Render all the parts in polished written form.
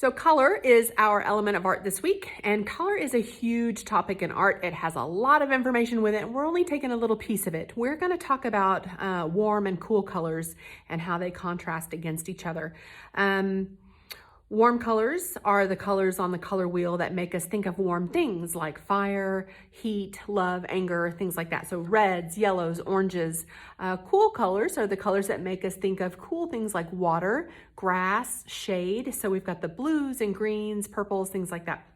So color is our element of art this week, and color is a huge topic in art. It has a lot of information with it, and we're only taking a little piece of it. We're going to talk about warm and cool colors and how they contrast against each other. Warm colors are the colors on the color wheel that make us think of warm things like fire, heat, love, anger, things like that. So reds, yellows, oranges. Cool colors are the colors that make us think of cool things like water, grass, shade. So we've got the blues and greens, purples, things like that.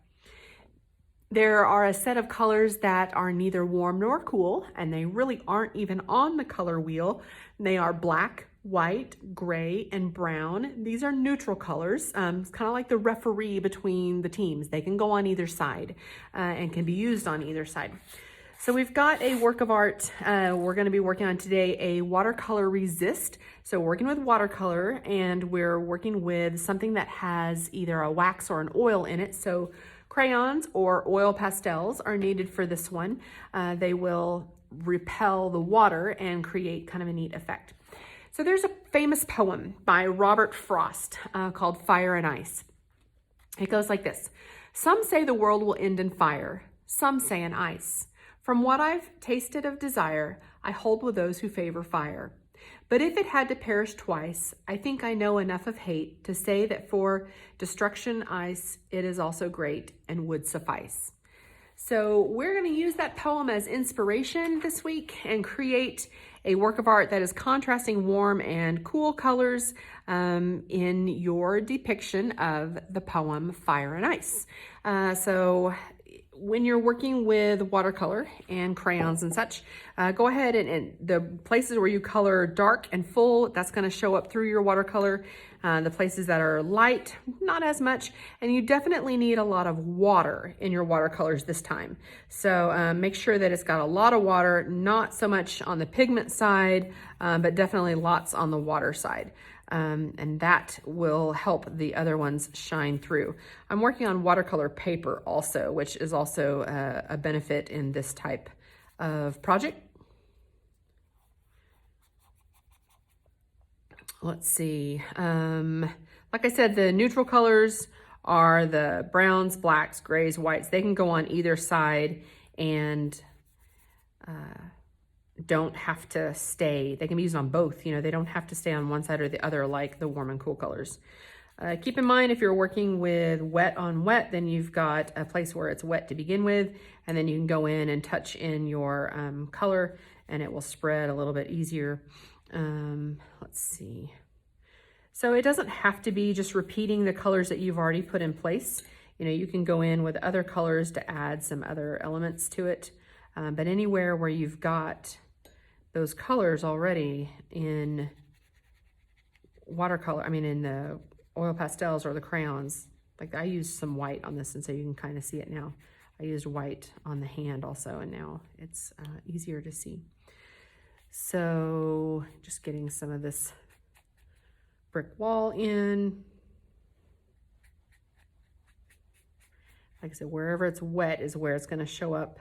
There are a set of colors that are neither warm nor cool, and they really aren't even on the color wheel. They are black, white, gray, and brown. These are neutral colors. It's kind of like the referee between the teams. They can go on either side and can be used on either side. So we've got a work of art we're going to be working on today, a watercolor resist. So we're working with watercolor, and we're working with something that has either a wax or an oil in it. So crayons or oil pastels are needed for this one. They will repel the water and create kind of a neat effect. So there's a famous poem by Robert Frost called Fire and Ice. It goes like this. Some say the world will end in fire, some say in ice. From what I've tasted of desire, I hold with those who favor fire. But if it had to perish twice, I think I know enough of hate to say that for destruction ice, it is also great and would suffice. So we're going to use that poem as inspiration this week and create a work of art that is contrasting warm and cool colors in your depiction of the poem Fire and Ice. So when you're working with watercolor and crayons and such, go ahead and the places where you color dark and full, that's going to show up through your watercolor. The places that are light, not as much, and you definitely need a lot of water in your watercolors this time. So make sure that it's got a lot of water, not so much on the pigment side, but definitely lots on the water side. And that will help the other ones shine through. I'm working on watercolor paper also, which is also a benefit in this type of project. Let's see. Like I said, the neutral colors are the browns, blacks, grays, whites. They can go on either side and don't have to stay. They can be used on both. You know, they don't have to stay on one side or the other like the warm and cool colors. Keep in mind, if you're working with wet on wet, then you've got a place where it's wet to begin with, and then you can go in and touch in your color and it will spread a little bit easier. Let's see. So it doesn't have to be just repeating the colors that you've already put in place. You know, you can go in with other colors to add some other elements to it. But anywhere where you've got those colors already in watercolor, in the oil pastels or the crayons, like I used some white on this, and so you can kind of see it now. I used white on the hand also, and now it's easier to see. So just getting some of this brick wall in. Like I said, wherever it's wet is where it's going to show up.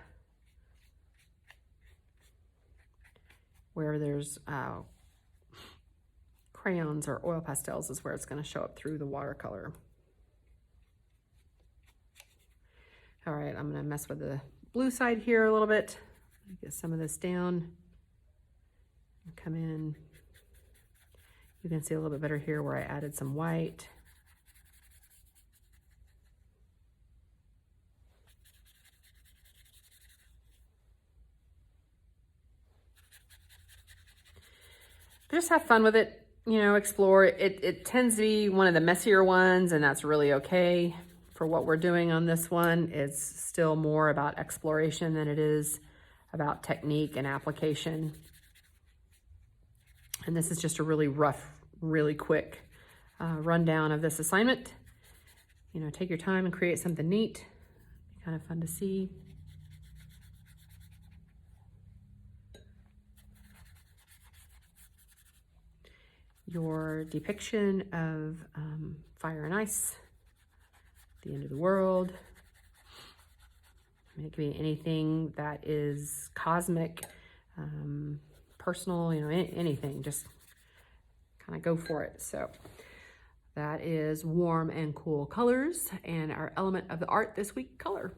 Where there's crayons or oil pastels is where it's going to show up through the watercolor. All right, I'm going to mess with the blue side here a little bit. Get some of this down. Come in. You can see a little bit better here where I added some white. Just have fun with it, you know, explore. It tends to be one of the messier ones, and that's really okay. For what we're doing on this one, it's still more about exploration than it is about technique and application. And this is just a really rough, really quick rundown of this assignment. You know, take your time and create something neat. Kind of fun to see. Your depiction of fire and ice, the end of the world. It can be anything that is cosmic, personal, you know, anything. Just kind of go for it. So That is warm and cool colors, and our element of the art this week, color.